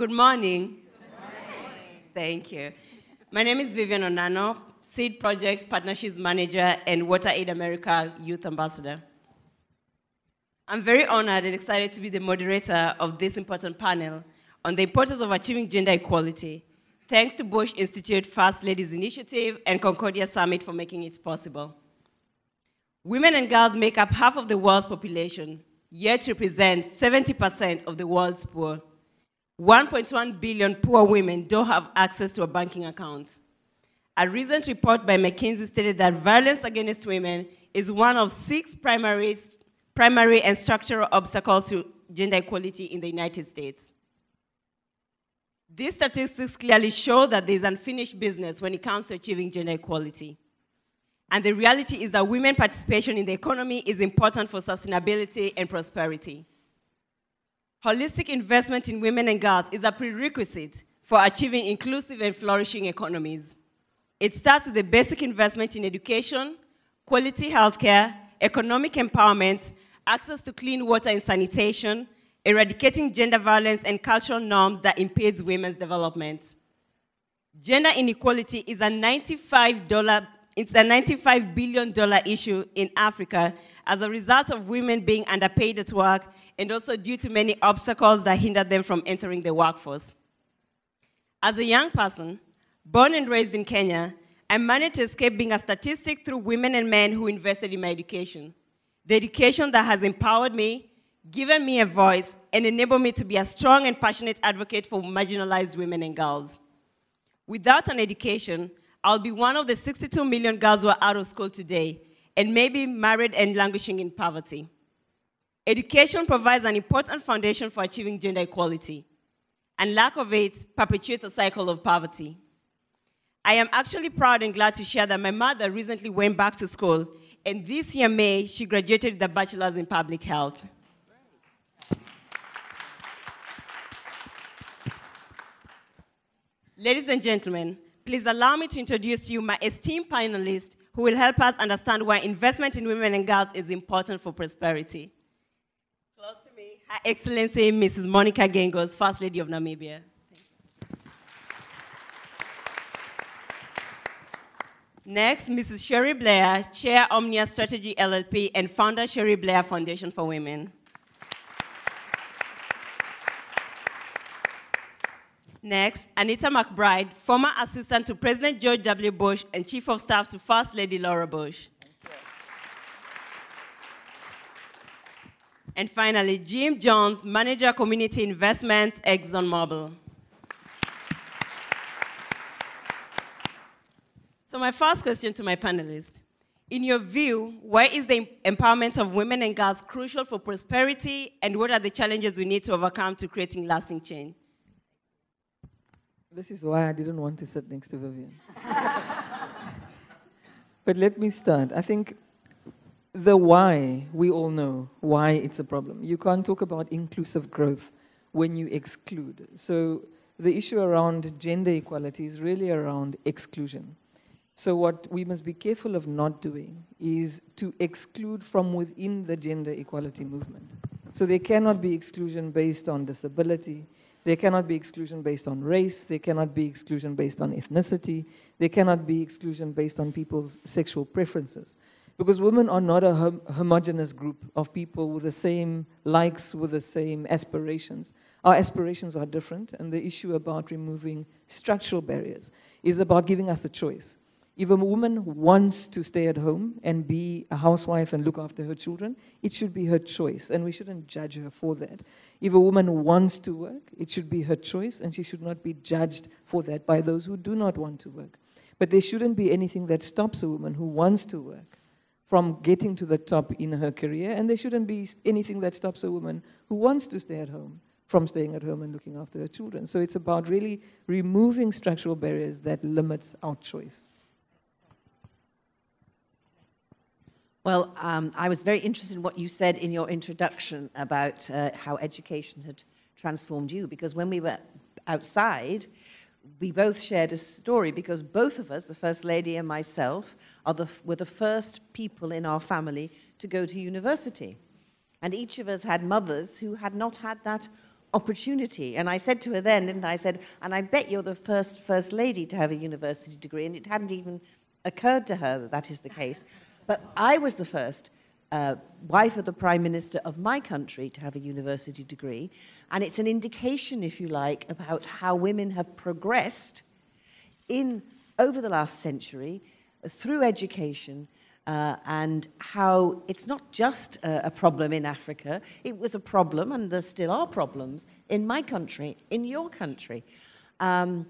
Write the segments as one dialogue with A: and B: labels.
A: Good morning. Thank you. My name is Vivian Onano, Seed Project Partnerships Manager and Water Aid America Youth Ambassador. I'm very honored and excited to be the moderator of this important panel on the importance of achieving gender equality. Thanks to Bush Institute First Ladies Initiative and Concordia Summit for making it possible. Women and girls make up half of the world's population, yet represent 70% of the world's poor. 1.1 billion poor women don't have access to a banking account. A recent report by McKinsey stated that violence against women is one of 6 primary and structural obstacles to gender equality in the United States. These statistics clearly show that there is unfinished business when it comes to achieving gender equality. And the reality is that women's participation in the economy is important for sustainability and prosperity. Holistic investment in women and girls is a prerequisite for achieving inclusive and flourishing economies. It starts with the basic investment in education, quality healthcare, economic empowerment, access to clean water and sanitation, eradicating gender violence and cultural norms that impede women's development. Gender inequality is a $95 billion issue in Africa as a result of women being underpaid at work and also due to many obstacles that hinder them from entering the workforce. As a young person, born and raised in Kenya, I managed to escape being a statistic through women and men who invested in my education. The education that has empowered me, given me a voice, and enabled me to be a strong and passionate advocate for marginalized women and girls. Without an education, I'll be one of the 62 million girls who are out of school today and maybe married and languishing in poverty. Education provides an important foundation for achieving gender equality, and lack of it perpetuates a cycle of poverty. I am actually proud and glad to share that my mother recently went back to school, and this year, May, she graduated with a bachelor's in public health. Ladies and gentlemen, please allow me to introduce to you my esteemed panelists who will help us understand why investment in women and girls is important for prosperity. Close to me, Her Excellency Mrs. Monica Geingos, First Lady of Namibia. Next, Mrs. Cherie Blair, Chair Omnia Strategy LLP and founder Cherie Blair Foundation for Women. Next, Anita McBride, former assistant to President George W. Bush and Chief of Staff to First Lady Laura Bush. And finally, Jim Jones, Manager Community Investments, ExxonMobil. So my first question to my panelists, in your view, why is the empowerment of women and girls crucial for prosperity, and what are the challenges we need to overcome to creating lasting change?
B: This is why I didn't want to sit next to Vivian. But let me start. I think the why, we all know why it's a problem. You can't talk about inclusive growth when you exclude. So the issue around gender equality is really around exclusion. So what we must be careful of not doing is to exclude from within the gender equality movement. So there cannot be exclusion based on disability. There cannot be exclusion based on race. There cannot be exclusion based on ethnicity. There cannot be exclusion based on people's sexual preferences. Because women are not a homogeneous group of people with the same likes, with the same aspirations. Our aspirations are different, and the issue about removing structural barriers is about giving us the choice. If a woman wants to stay at home and be a housewife and look after her children, it should be her choice, and we shouldn't judge her for that. If a woman wants to work, it should be her choice, and she should not be judged for that by those who do not want to work. But there shouldn't be anything that stops a woman who wants to work from getting to the top in her career, and there shouldn't be anything that stops a woman who wants to stay at home from staying at home and looking after her children. So it's about really removing structural barriers that limits our choice.
C: Well, I was very interested in what you said in your introduction about how education had transformed you, because when we were outside, we both shared a story, because both of us, the First Lady and myself, were the first people in our family to go to university. And each of us had mothers who had not had that opportunity. And I said to her then, didn't I? I said, and I bet you're the first lady to have a university degree, and it hadn't even occurred to her that that is the case. But I was the first wife of the Prime Minister of my country to have a university degree, and it's an indication, if you like, about how women have progressed over the last century through education, and how it's not just a problem in Africa. It was a problem, and there still are problems, in my country, in your country. And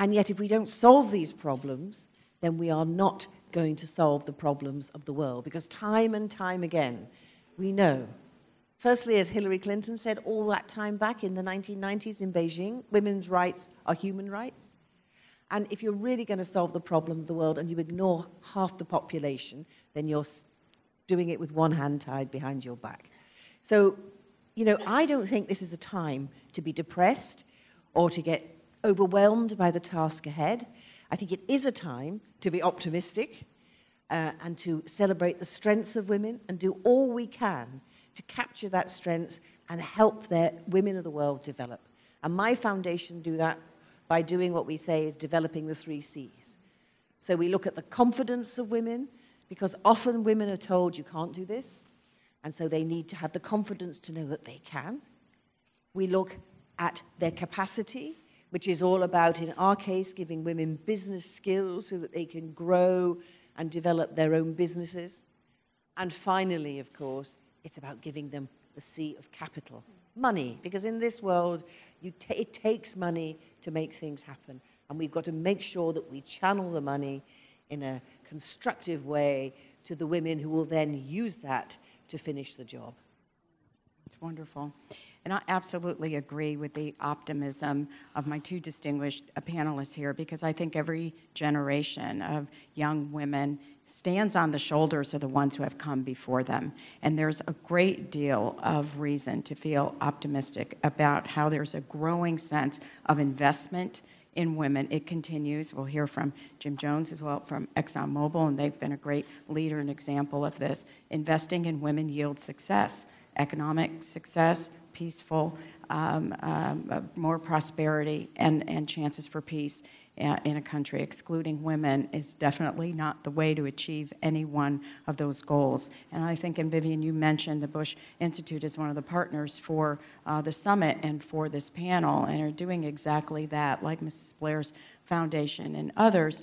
C: yet, if we don't solve these problems, then we are not going to solve the problems of the world. Because time and time again, we know, firstly, as Hillary Clinton said all that time back in the 1990s in Beijing, women's rights are human rights. And if you're really going to solve the problem of the world and you ignore half the population, then you're doing it with one hand tied behind your back. So, I don't think this is a time to be depressed or to get overwhelmed by the task ahead. I think it is a time to be optimistic and to celebrate the strength of women and do all we can to capture that strength and help the women of the world develop. And my foundation do that by doing what we say is developing the 3 C's. So we look at the confidence of women, because often women are told you can't do this, and so they need to have the confidence to know that they can. We look at their capacity, which is all about, in our case, giving women business skills so that they can grow and develop their own businesses. And finally, of course, it's about giving them the C of capital, money, because in this world, it takes money to make things happen. And we've got to make sure that we channel the money in a constructive way to the women who will then use that to finish the job.
D: It's wonderful. And I absolutely agree with the optimism of my 2 distinguished panelists here, because I think every generation of young women stands on the shoulders of the ones who have come before them. And there's a great deal of reason to feel optimistic about how there's a growing sense of investment in women. It continues. We'll hear from Jim Jones as well from ExxonMobil, and they've been a great leader and example of this. Investing in women yields success, economic success, peaceful, more prosperity, and chances for peace in a country. Excluding women is definitely not the way to achieve any one of those goals. And I think, and Vivian, you mentioned the Bush Institute is one of the partners for the summit and for this panel, and are doing exactly that, like Mrs. Blair's foundation and others,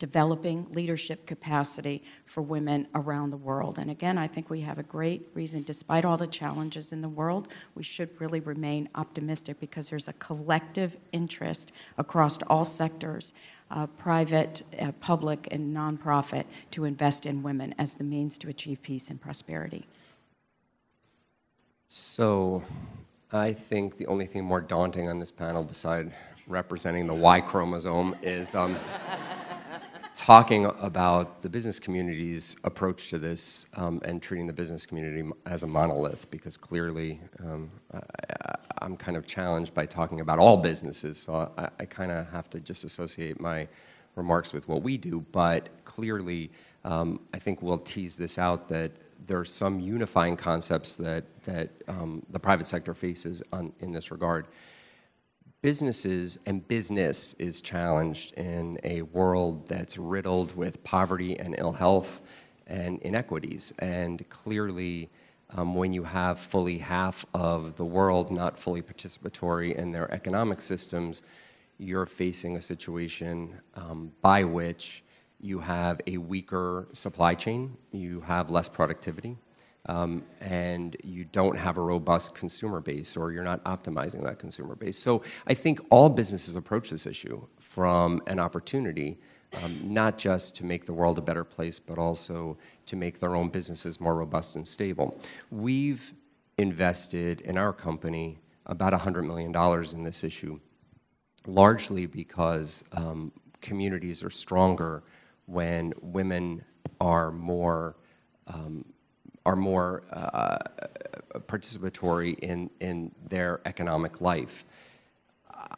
D: developing leadership capacity for women around the world. And again, I think we have a great reason, despite all the challenges in the world, we should really remain optimistic, because there's a collective interest across all sectors, private, public, and nonprofit, to invest in women as the means to achieve peace and prosperity.
E: So I think the only thing more daunting on this panel, beside representing the Y chromosome, is talking about the business community's approach to this, and treating the business community as a monolith, because clearly I'm kind of challenged by talking about all businesses, so I kind of have to just associate my remarks with what we do. But clearly, I think we'll tease this out, that there are some unifying concepts that the private sector faces in this regard. Businesses and business is challenged in a world that's riddled with poverty and ill health and inequities. And clearly, when you have fully half of the world not fully participatory in their economic systems, you're facing a situation by which you have a weaker supply chain, you have less productivity, and you don't have a robust consumer base, or you're not optimizing that consumer base. So I think all businesses approach this issue from an opportunity, not just to make the world a better place, but also to make their own businesses more robust and stable. We've invested in our company about $100 million in this issue, largely because communities are stronger when women are more participatory in their economic life.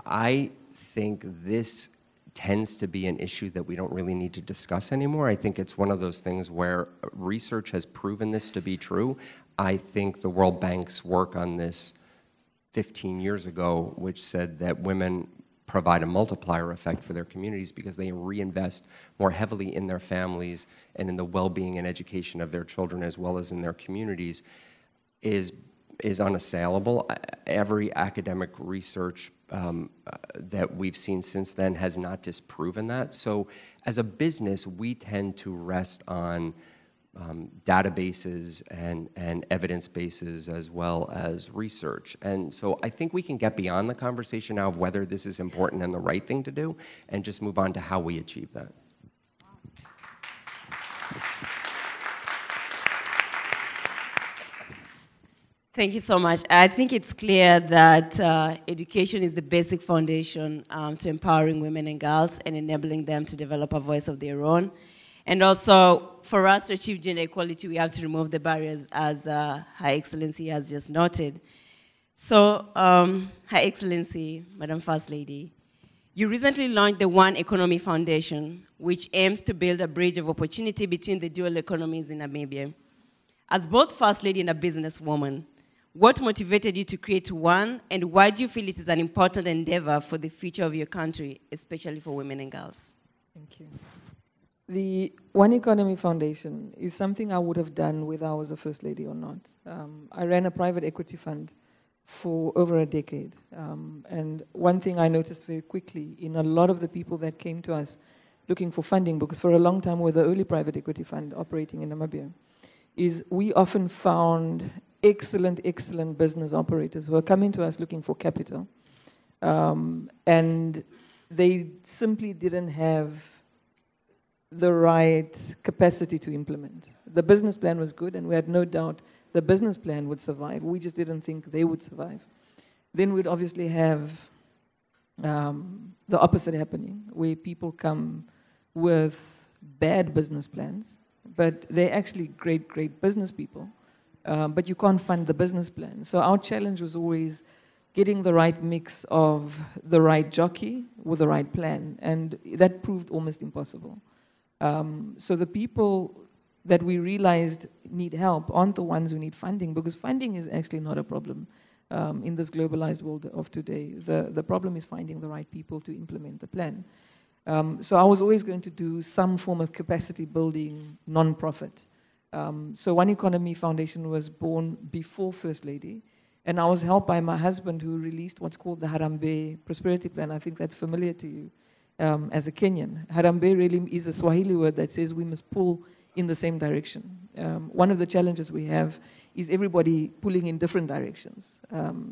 E: I think this tends to be an issue that we don't really need to discuss anymore. I think it's one of those things where research has proven this to be true. I think the World Bank's work on this 15 years ago, which said that women provide a multiplier effect for their communities because they reinvest more heavily in their families and in the well-being and education of their children as well as in their communities, is unassailable. Every academic research that we've seen since then has not disproven that. So as a business, we tend to rest on databases and evidence bases as well as research. And so I think we can get beyond the conversation now of whether this is important and the right thing to do and just move on to how we achieve that.
A: Thank you so much. I think it's clear that education is the basic foundation to empowering women and girls and enabling them to develop a voice of their own. And also, for us to achieve gender equality, we have to remove the barriers, as Her Excellency has just noted. So, Her Excellency, Madam First Lady, you recently launched the One Economy Foundation, which aims to build a bridge of opportunity between the dual economies in Namibia. As both First Lady and a businesswoman, what motivated you to create One, and why do you feel it is an important endeavor for the future of your country, especially for women and girls?
B: Thank you. The One Economy Foundation is something I would have done whether I was a First Lady or not. I ran a private equity fund for over a decade. And one thing I noticed very quickly in a lot of the people that came to us looking for funding, because for a long time we're the only private equity fund operating in Namibia, is we often found excellent business operators who are coming to us looking for capital. And they simply didn't have the right capacity to implement. The business plan was good, and we had no doubt the business plan would survive. We just didn't think they would survive. Then we'd obviously have the opposite happening, where people come with bad business plans, but they're actually great business people, but you can't fund the business plan. So our challenge was always getting the right mix of the right jockey with the right plan, and that proved almost impossible. So the people that we realized need help aren't the ones who need funding, because funding is actually not a problem in this globalized world of today. The problem is finding the right people to implement the plan. So I was always going to do some form of capacity building non-profit. So One Economy Foundation was born before First Lady, and I was helped by my husband, who released what's called the Harambee Prosperity Plan. I think that's familiar to you. As a Kenyan. Harambee really is a Swahili word that says we must pull in the same direction. One of the challenges we have is everybody pulling in different directions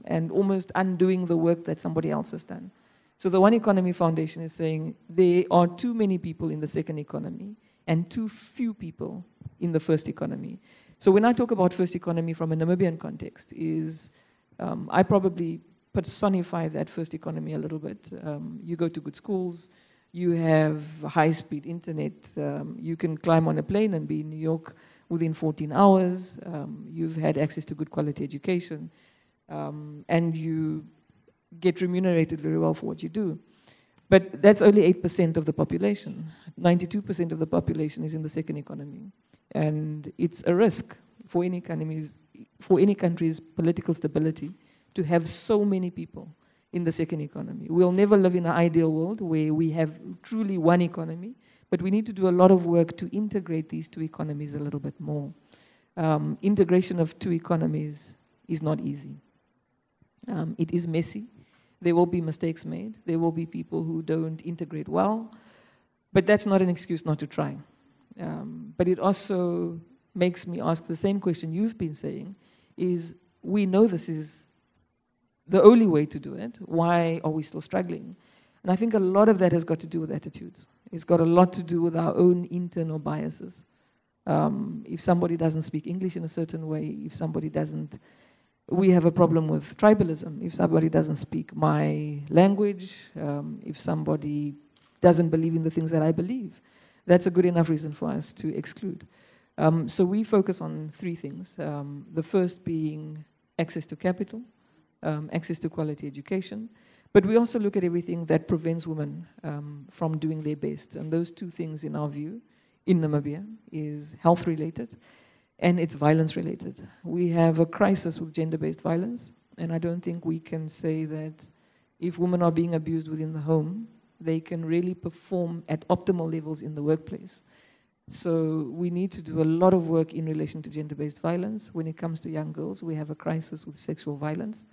B: and almost undoing the work that somebody else has done. So the One Economy Foundation is saying there are too many people in the second economy and too few people in the first economy. So when I talk about first economy from a Namibian context, is I probably personify that first economy a little bit. You go to good schools, you have high-speed internet, you can climb on a plane and be in New York within 14 hours, you've had access to good quality education, and you get remunerated very well for what you do. But that's only 8% of the population. 92% of the population is in the second economy. And it's a risk for any country's political stability to have so many people in the second economy. We'll never live in an ideal world where we have truly one economy, but we need to do a lot of work to integrate these two economies a little bit more. Integration of two economies is not easy. It is messy. There will be mistakes made. There will be people who don't integrate well, but that's not an excuse not to try. But it also makes me ask the same question you've been saying, is we know this is the only way to do it. Why are we still struggling? And I think a lot of that has got to do with attitudes. It's got a lot to do with our own internal biases. If somebody doesn't speak English in a certain way, if somebody doesn't, we have a problem with tribalism. If somebody doesn't speak my language, if somebody doesn't believe in the things that I believe, that's a good enough reason for us to exclude. So we focus on three things. The first being access to capital, access to quality education, but we also look at everything that prevents women from doing their best. And those two things, in our view, in Namibia, is health-related and it's violence-related. We have a crisis with gender-based violence. And I don't think we can say that if women are being abused within the home, they can really perform at optimal levels in the workplace. So we need to do a lot of work in relation to gender-based violence. When it comes to young girls, we have a crisis with sexual violence.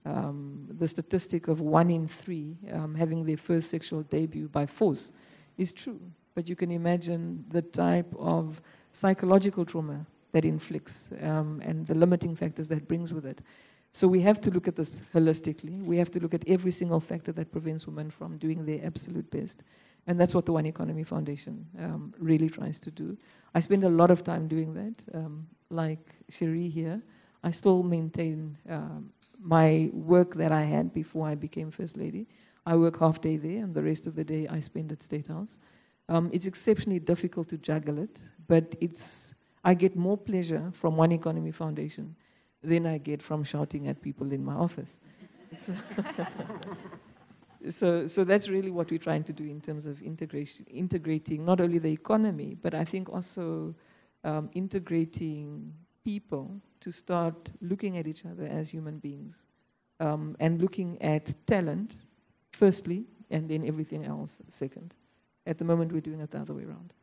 B: The statistic of 1 in 3 having their first sexual debut by force is true. But you can imagine the type of psychological trauma that inflicts and the limiting factors that brings with it. So we have to look at this holistically. We have to look at every single factor that prevents women from doing their absolute best. And that's what the One Economy Foundation really tries to do. I spend a lot of time doing that. Like Cherie here, I still maintain my work that I had before I became First Lady. I work half day there, and the rest of the day I spend at State House. It's exceptionally difficult to juggle it, but I get more pleasure from One Economy Foundation than I get from shouting at people in my office. So that's really what we're trying to do in terms of integrating not only the economy, but I think also integrating people to start looking at each other as human beings and looking at talent firstly, and then everything else second. At the moment, we're doing it the other way around.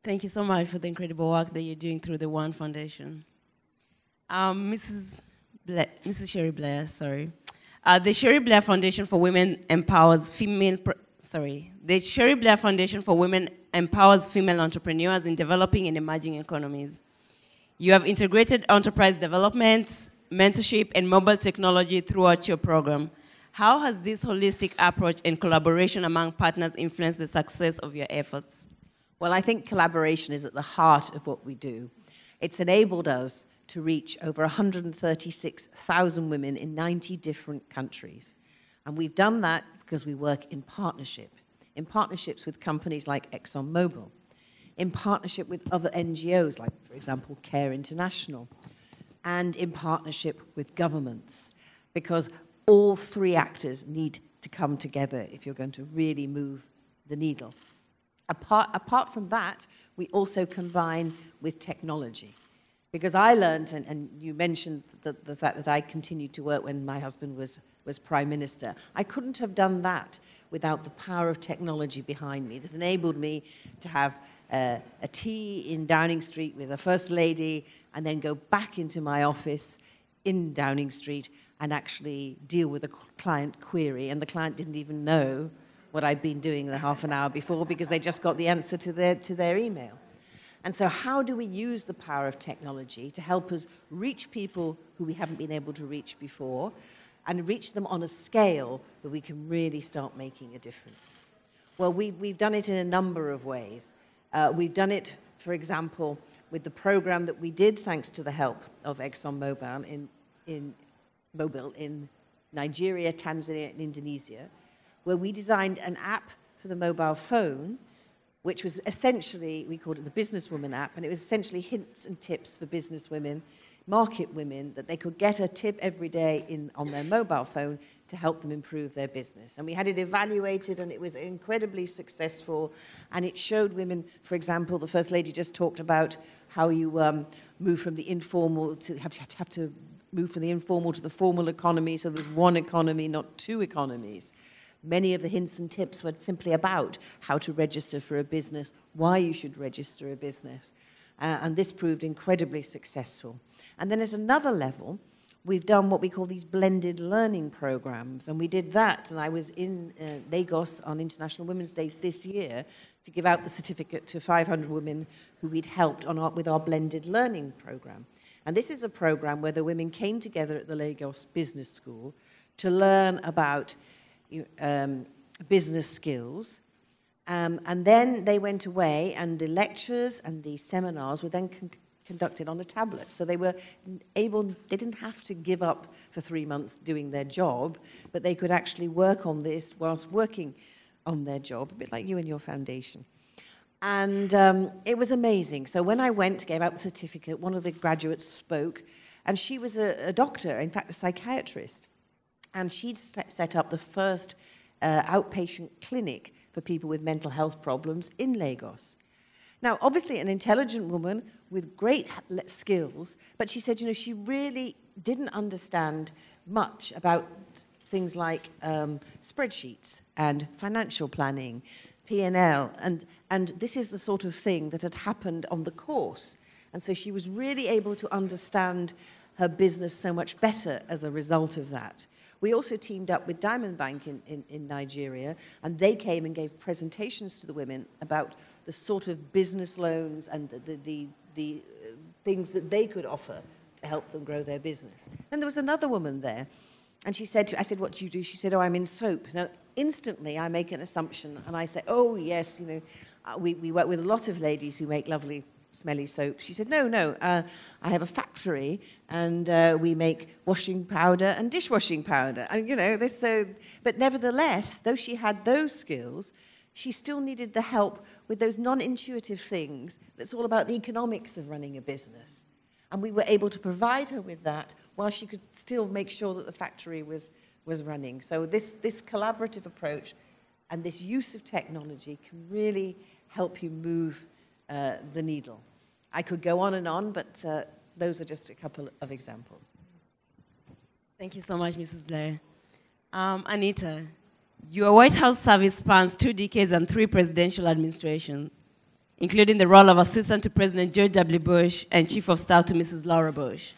A: Thank you so much for the incredible work that you're doing through the One Foundation. Mrs. Cherie Blair, sorry. The Cherie Blair Foundation for Women empowers The Cherie Blair Foundation for Women empowers female entrepreneurs in developing and emerging economies. You have integrated enterprise development, mentorship, and mobile technology throughout your program. How has this holistic approach and collaboration among partners influenced the success of your efforts?
C: Well, I think collaboration is at the heart of what we do. It's enabled us to reach over 136,000 women in 90 different countries. And we've done that because we work in partnerships with companies like ExxonMobil, in partnership with other NGOs, like, for example, Care International, and in partnership with governments, because all three actors need to come together if you're going to really move the needle. Apart from that, we also combine with technology. Because I learned, and you mentioned the fact that I continued to work when my husband was Prime Minister. I couldn't have done that without the power of technology behind me that enabled me to have a tea in Downing Street with a First Lady and then go back into my office in Downing Street and actually deal with a client query. And the client didn't even know what I'd been doing the half an hour before because they just got the answer to their email. And so how do we use the power of technology to help us reach people who we haven't been able to reach before and reach them on a scale that we can really start making a difference? Well, we've done it in a number of ways. We've done it, for example, with the program that we did thanks to the help of ExxonMobil in Nigeria, Tanzania, and Indonesia, where we designed an app for the mobile phone, which was essentially, we called it the Businesswoman app, and it was essentially hints and tips for business women, market women, that they could get a tip every day on their mobile phone to help them improve their business. And we had it evaluated, and it was incredibly successful, and it showed women, for example, the First Lady just talked about how you move from the informal to have to move from the informal to the formal economy, so there's one economy, not two economies. Many of the hints and tips were simply about how to register for a business, why you should register a business. And this proved incredibly successful. And then at another level, we've done what we call these blended learning programs. And we did that, and I was in Lagos on International Women's Day this year to give out the certificate to 500 women who we'd helped with our blended learning program. And this is a program where the women came together at the Lagos Business School to learn about business skills, and then they went away, and the lectures and the seminars were then conducted on a tablet. So they didn't have to give up for 3 months doing their job, but they could actually work on this whilst working on their job, a bit like you and your foundation. And it was amazing. So when I went, gave out the certificate, one of the graduates spoke, and she was a doctor, in fact, a psychiatrist. And she'd set up the first outpatient clinic for people with mental health problems in Lagos. Now, obviously, an intelligent woman with great skills, but she said, she really didn't understand much about things like spreadsheets and financial planning, P&L, and this is the sort of thing that had happened on the course. And so she was really able to understand her business so much better as a result of that. We also teamed up with Diamond Bank in Nigeria, and they came and gave presentations to the women about the sort of business loans and the things that they could offer to help them grow their business. Then there was another woman there, and she said, I said, what do you do? She said, oh, I'm in soap. Now, instantly, I make an assumption, and I say, oh, yes, we work with a lot of ladies who make lovely smelly soap. She said, no, I have a factory, and we make washing powder and dishwashing powder. But nevertheless, though she had those skills, she still needed the help with those non-intuitive things that's all about the economics of running a business. And we were able to provide her with that while she could still make sure that the factory was running. So this collaborative approach and this use of technology can really help you move the needle. I could go on, but those are just a couple of examples.
A: Thank you so much, Mrs. Blair. Anita, your White House service spans 2 decades and 3 presidential administrations, including the role of Assistant to President George W. Bush and Chief of Staff to Mrs. Laura Bush.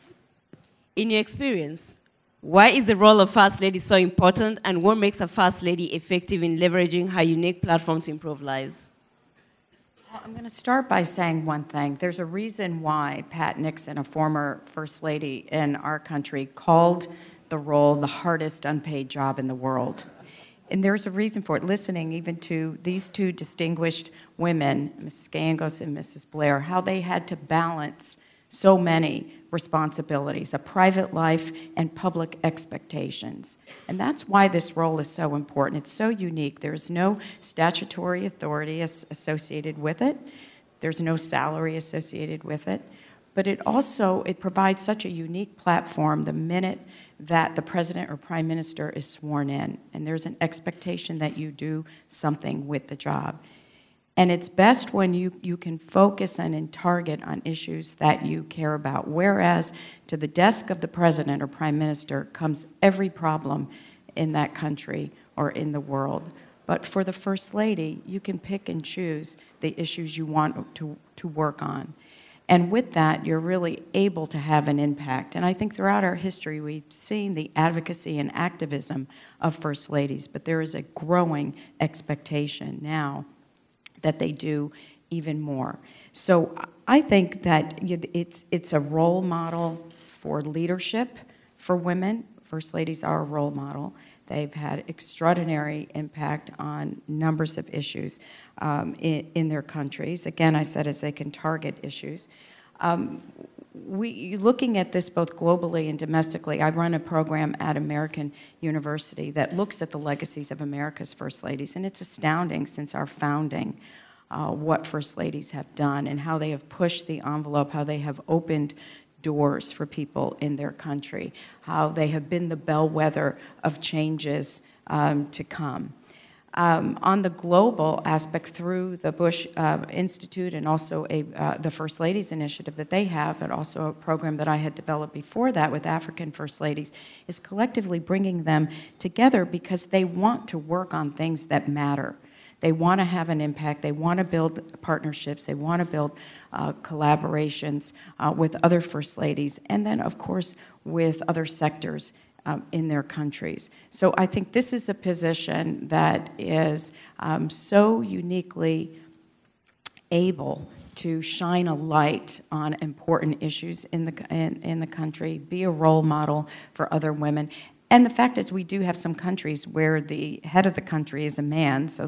A: In your experience, why is the role of First Lady so important, and what makes a First Lady effective in leveraging her unique platform to improve lives?
D: Well, I'm going to start by saying one thing. There's a reason why Pat Nixon, a former First Lady in our country, called the role the hardest unpaid job in the world. And there's a reason for it. Listening even to these 2 distinguished women, Mrs. Geingos and Mrs. Blair, how they had to balance so many responsibilities, a private life and public expectations. And that's why this role is so important. It's so unique. There's no statutory authority associated with it. There's no salary associated with it. But it provides such a unique platform the minute that the president or prime minister is sworn in, and there's an expectation that you do something with the job. And it's best when you can focus and target on issues that you care about, whereas to the desk of the president or prime minister comes every problem in that country or in the world. But for the First Lady, you can pick and choose the issues you want to work on. And with that, you're really able to have an impact. And I think throughout our history, we've seen the advocacy and activism of First Ladies, but there is a growing expectation now that they do even more. So I think that it's a role model for leadership for women. First Ladies are a role model. They've had extraordinary impact on numbers of issues in their countries. Again, I said as they can target issues. Looking at this both globally and domestically, I run a program at American University that looks at the legacies of America's First Ladies, and it's astounding since our founding what First Ladies have done and how they have pushed the envelope, how they have opened doors for people in their country, how they have been the bellwether of changes to come. On the global aspect, through the Bush Institute and also the First Ladies Initiative that they have, and also a program that I had developed before that with African First Ladies, is collectively bringing them together because they want to work on things that matter. They want to have an impact. They want to build partnerships. They want to build collaborations with other First Ladies, and then, of course, with other sectors in their countries. So I think this is a position that is so uniquely able to shine a light on important issues in the country, be a role model for other women. And the fact is, we do have some countries where the head of the country is a man, so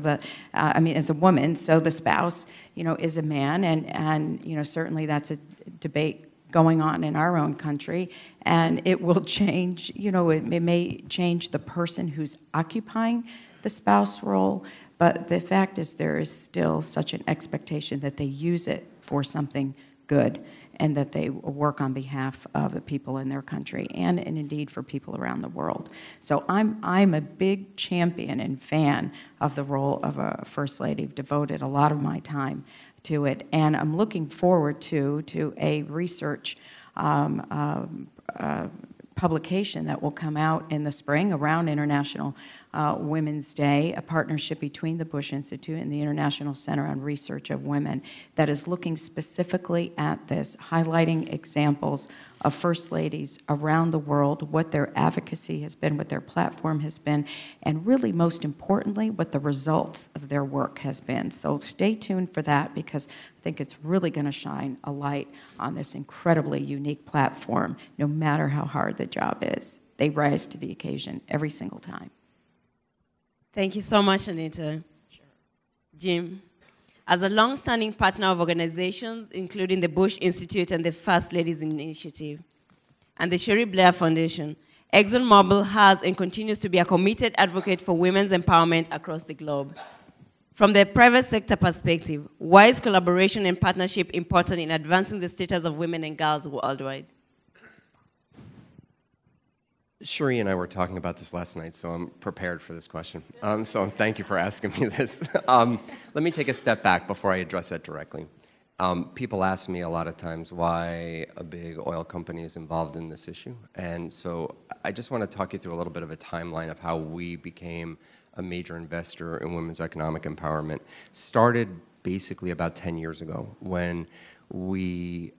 D: is a woman, so the spouse, is a man, and certainly that's a debate going on in our own country, and it will change. It may change the person who's occupying the spouse role, but the fact is, there is still such an expectation that they use it for something good, and that they work on behalf of the people in their country and indeed for people around the world. So I'm a big champion and fan of the role of a First Lady. I've devoted a lot of my time to it. And I'm looking forward to a research publication that will come out in the spring around International Women's Day, a partnership between the Bush Institute and the International Center on Research of Women that is looking specifically at this, highlighting examples of first ladies around the world, what their advocacy has been, what their platform has been, and really most importantly, what the results of their work has been. So stay tuned for that, because I think it's really going to shine a light on this incredibly unique platform, no matter how hard the job is. They rise to the occasion every single time.
A: Thank you so much, Anita. Sure. Jim, as a long-standing partner of organizations, including the Bush Institute and the First Ladies Initiative, and the Cherie Blair Foundation, ExxonMobil has and continues to be a committed advocate for women's empowerment across the globe. From the private sector perspective, why is collaboration and partnership important in advancing the status of women and girls worldwide?
E: Cherie and I were talking about this last night, so I'm prepared for this question. So thank you for asking me this. Let me take a step back before I address that directly. People ask me a lot of times why a big oil company is involved in this issue. And so I just want to talk you through a little bit of a timeline of how we became a major investor in women's economic empowerment. Started basically about 10 years ago when we,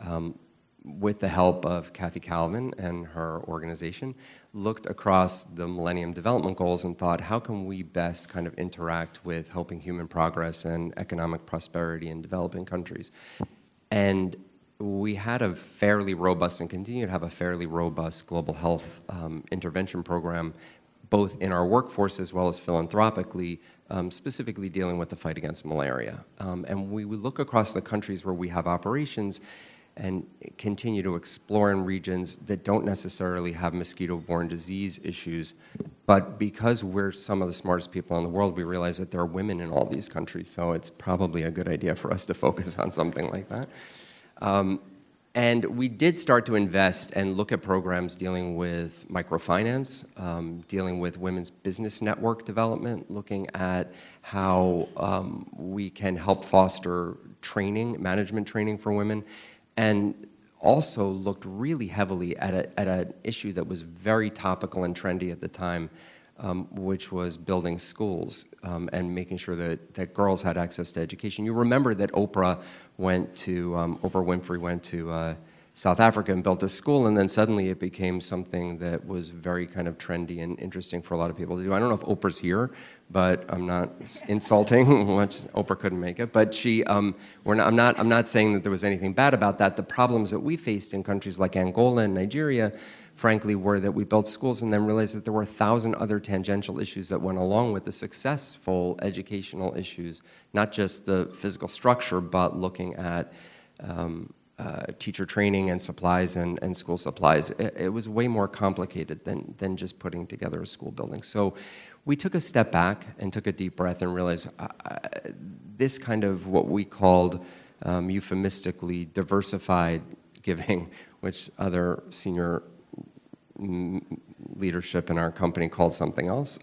E: with the help of Kathy Calvin and her organization, looked across the Millennium Development Goals and thought, how can we best kind of interact with helping human progress and economic prosperity in developing countries? And we had a fairly robust and continue to have a fairly robust global health intervention program, both in our workforce as well as philanthropically, specifically dealing with the fight against malaria. And we would look across the countries where we have operations and continue to explore in regions that don't necessarily have mosquito-borne disease issues. But because we're some of the smartest people in the world, we realize that there are women in all these countries, so it's probably a good idea for us to focus on something like that. And we did start to invest and look at programs dealing with microfinance, dealing with women's business network development, looking at how we can help foster training, management training for women, and also looked really heavily at an issue that was very topical and trendy at the time, which was building schools and making sure that girls had access to education. You remember that Oprah Winfrey went to South Africa and built a school, and then suddenly it became something that was very kind of trendy and interesting for a lot of people to do. I don't know if Oprah's here, but I'm not insulting. Oprah couldn't make it, but I'm not saying that there was anything bad about that. The problems that we faced in countries like Angola and Nigeria, frankly, were that we built schools and then realized that there were 1,000 other tangential issues that went along with the successful educational issues, not just the physical structure, but looking at teacher training and supplies and school supplies. It was way more complicated than just putting together a school building. So we took a step back and took a deep breath and realized this kind of what we called euphemistically diversified giving, which other senior leadership in our company called something else,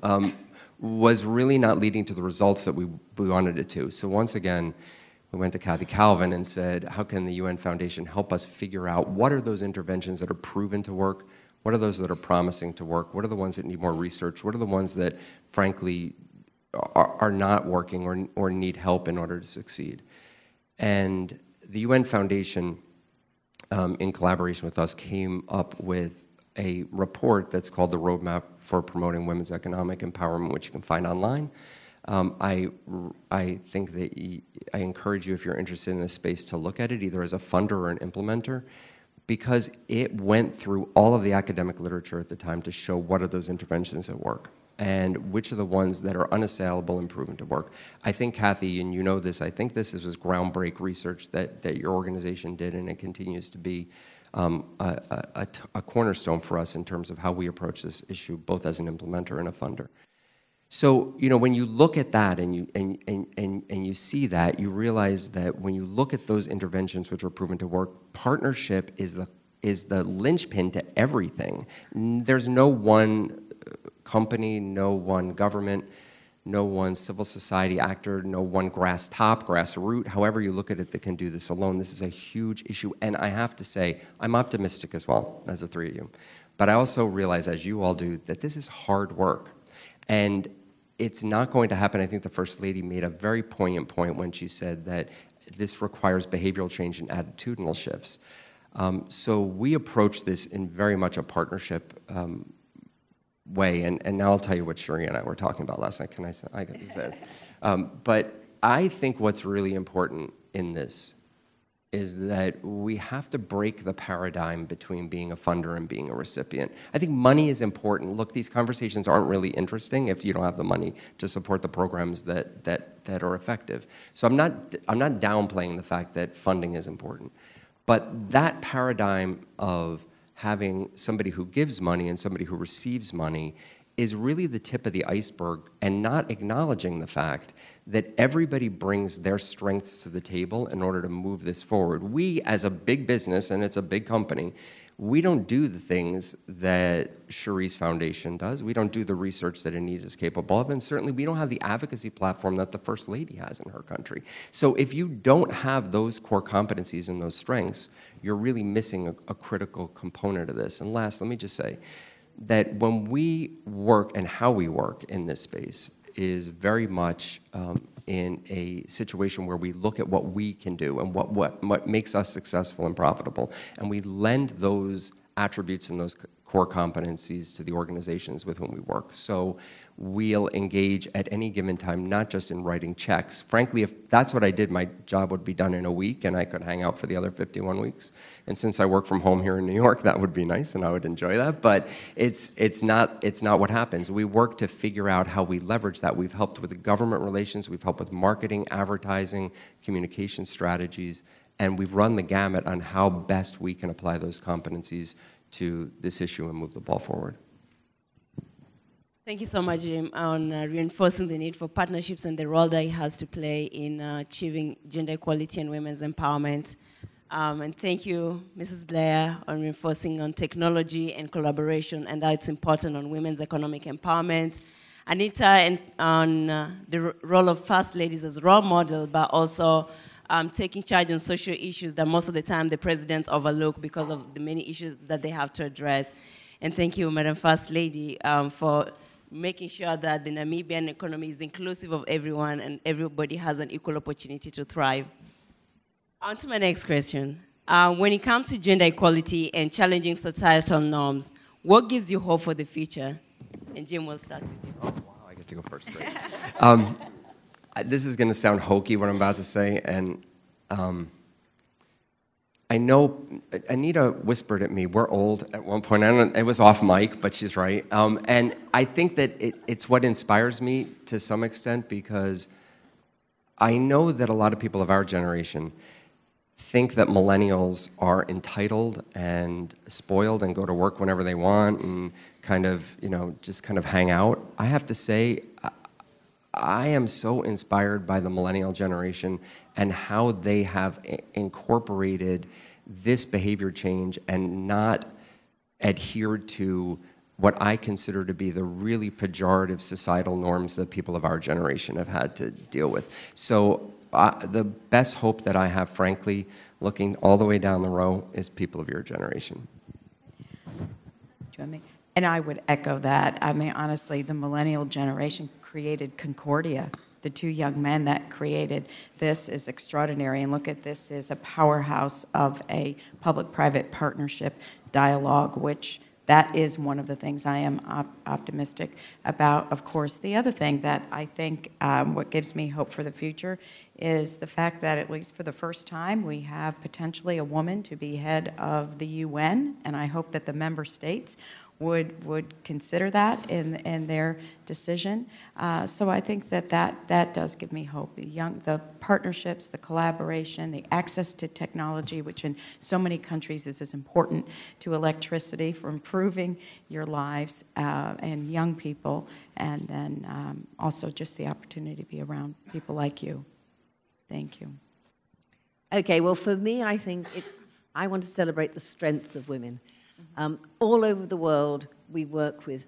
E: was really not leading to the results that we wanted it to. So once again, we went to Kathy Calvin and said, how can the UN Foundation help us figure out what are those interventions that are proven to work? What are those that are promising to work? What are the ones that need more research? What are the ones that, frankly, are not working or need help in order to succeed? And the UN Foundation, in collaboration with us, came up with a report that's called the Roadmap for Promoting Women's Economic Empowerment, which you can find online. I think that I encourage you, if you're interested in this space, to look at it either as a funder or an implementer, because it went through all of the academic literature at the time to show what are those interventions that work and which are the ones that are unassailable and proven to work. I think, Kathy, and you know this, I think this was groundbreak research that your organization did, and it continues to be a cornerstone for us in terms of how we approach this issue, both as an implementer and a funder. So, you know, when you look at that and you see that, you realize that when you look at those interventions which are proven to work, partnership is the linchpin to everything. There's no one company, no one government no one civil society actor, no one grassroots, however you look at it, that can do this alone. This is a huge issue, and I have to say, I'm optimistic as well, as the three of you. But I also realize, as you all do, that this is hard work. And it's not going to happen. I think the First Lady made a very poignant point when she said that this requires behavioral change and attitudinal shifts. So we approach this in very much a partnership way, and now I'll tell you what Cherie and I were talking about last night. Can I say? I can say it. But I think what's really important in this is that we have to break the paradigm between being a funder and being a recipient. I think money is important. Look, these conversations aren't really interesting if you don't have the money to support the programs that are effective. So I'm not downplaying the fact that funding is important. But that paradigm of having somebody who gives money and somebody who receives money is really the tip of the iceberg, and not acknowledging the fact that everybody brings their strengths to the table in order to move this forward. We, as a big business, and it's a big company, we don't do the things that Cherie's foundation does. We don't do the research that Anita is capable of, and certainly we don't have the advocacy platform that the First Lady has in her country. So if you don't have those core competencies and those strengths, you're really missing a critical component of this. And last, let me just say that when we work and how we work in this space is very much in a situation where we look at what we can do and what makes us successful and profitable, and we lend those attributes and those core competencies to the organizations with whom we work. So we'll engage at any given time, not just in writing checks. Frankly, if that's what I did, my job would be done in a week and I could hang out for the other 51 weeks. And since I work from home here in New York, that would be nice and I would enjoy that. But it's not what happens. We work to figure out how we leverage that. We've helped with the government relations, we've helped with marketing, advertising, communication strategies, and we've run the gamut on how best we can apply those competencies to this issue and move the ball forward.
A: Thank you so much, Jim, on reinforcing the need for partnerships and the role that it has to play in achieving gender equality and women's empowerment. And thank you, Mrs. Blair, on reinforcing on technology and collaboration, and that it's important on women's economic empowerment. Anita, and on the role of First Ladies as role model, but also taking charge on social issues that most of the time the presidents overlook because of the many issues that they have to address. And thank you, Madam First Lady, for making sure that the Namibian economy is inclusive of everyone and everybody has an equal opportunity to thrive. On to my next question. When it comes to gender equality and challenging societal norms, what gives you hope for the future? And Jim, will start with you.
E: Oh, wow, I get to go first. Right? This is going to sound hokey, what I'm about to say, and I know Anita whispered at me, we're old at one point. I don't know, it was off mic, but she's right. And I think that it's what inspires me to some extent, because I know that a lot of people of our generation think that millennials are entitled and spoiled and go to work whenever they want and kind of, just kind of hang out. I have to say, I am so inspired by the millennial generation and how they have incorporated this behavior change and not adhered to what I consider to be the really pejorative societal norms that people of our generation have had to deal with. So the best hope that I have, frankly, looking all the way down the row, is people of your generation.
D: Do you want me? And I would echo that. I mean, honestly, the millennial generation created Concordia. The two young men that created this is extraordinary. And look at this as a powerhouse of a public-private partnership dialogue, which that is one of the things I am optimistic about. Of course, the other thing that I think what gives me hope for the future is the fact that, at least for the first time, we have potentially a woman to be head of the UN, and I hope that the member states would consider that in their decision. So I think that does give me hope. The partnerships, the collaboration, the access to technology, which in so many countries is as important to electricity for improving your lives and young people, and then also just the opportunity to be around people like you. Thank you.
C: Okay, well, for me, I think I want to celebrate the strengths of women. All over the world, we work with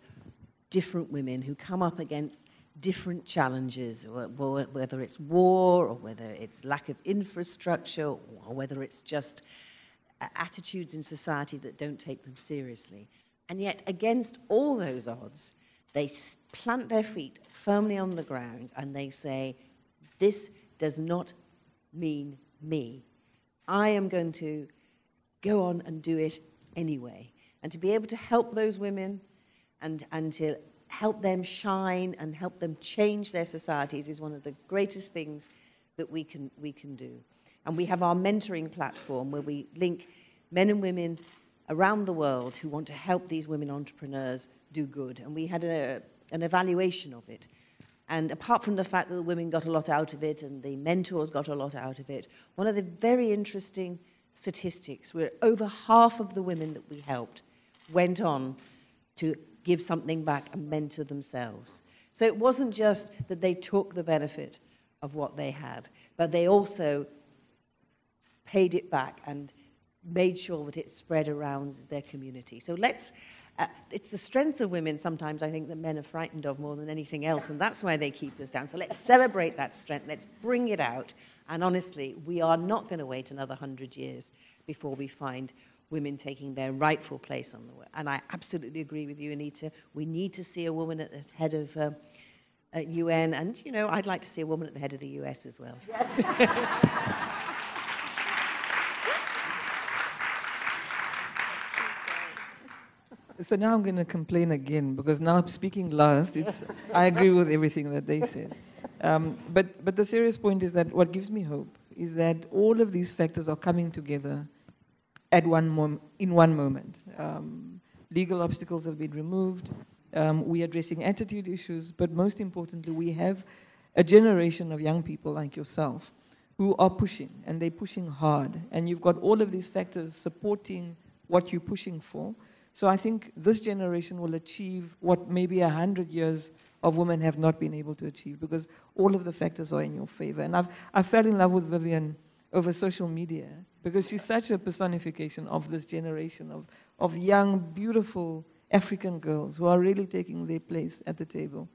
C: different women who come up against different challenges, whether it's war or whether it's lack of infrastructure or whether it's just attitudes in society that don't take them seriously. And yet, against all those odds, they plant their feet firmly on the ground and they say, this does not mean me. I am going to go on and do it anyway. And to be able to help those women and to help them shine and help them change their societies is one of the greatest things that we can do. And we have our mentoring platform where we link men and women around the world who want to help these women entrepreneurs do good. And we had an evaluation of it. And apart from the fact that the women got a lot out of it and the mentors got a lot out of it, one of the very interesting statistics were over half of the women that we helped went on to give something back and mentor themselves. So it wasn't just that they took the benefit of what they had, but they also paid it back and made sure that it spread around their community. So it's the strength of women sometimes, I think, that men are frightened of more than anything else, and that's why they keep us down. So let's celebrate that strength, let's bring it out, and honestly, we are not going to wait another 100 years before we find women taking their rightful place on the world. And I absolutely agree with you, Anita. We need to see a woman at the head of UN, and, you know, I'd like to see a woman at the head of the US as well. Yes.
B: So now I'm going to complain again, because now I'm speaking last. I agree with everything that they said. But the serious point is that what gives me hope is that all of these factors are coming together in one moment. Legal obstacles have been removed. We're addressing attitude issues. But most importantly, we have a generation of young people like yourself who are pushing, and they're pushing hard. And you've got all of these factors supporting what you're pushing for. So I think this generation will achieve what maybe 100 years of women have not been able to achieve, because all of the factors are in your favor. And I fell in love with Vivian over social media, because she's such a personification of this generation of young, beautiful African girls who are really taking their place at the table.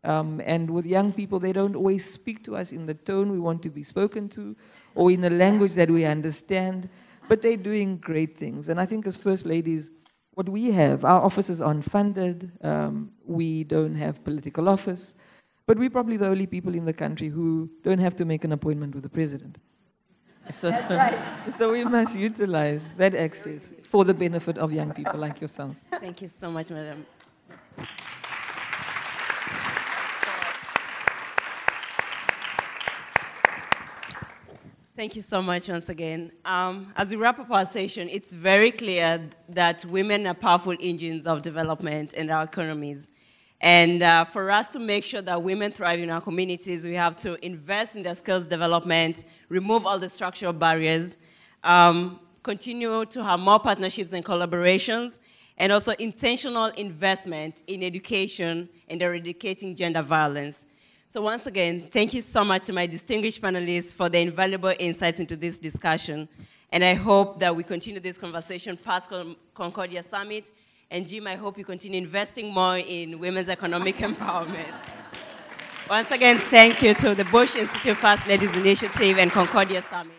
B: And with young people, they don't always speak to us in the tone we want to be spoken to or in a language that we understand, but they're doing great things. And I think as First Ladies, what we have, our office is unfunded, we don't have political office, but we're probably the only people in the country who don't have to make an appointment with the president. So, that's right. So we must utilize that access for the benefit of young people like yourself.
A: Thank you so much, Madam. Thank you so much once again. As we wrap up our session, it's very clear that women are powerful engines of development in our economies. And for us to make sure that women thrive in our communities, we have to invest in their skills development, remove all the structural barriers, continue to have more partnerships and collaborations, and also intentional investment in education and eradicating gender violence. So once again, thank you so much to my distinguished panelists for their invaluable insights into this discussion. And I hope that we continue this conversation past Concordia Summit. And Jim, I hope you continue investing more in women's economic empowerment. Once again, thank you to the Bush Institute First Ladies Initiative and Concordia Summit.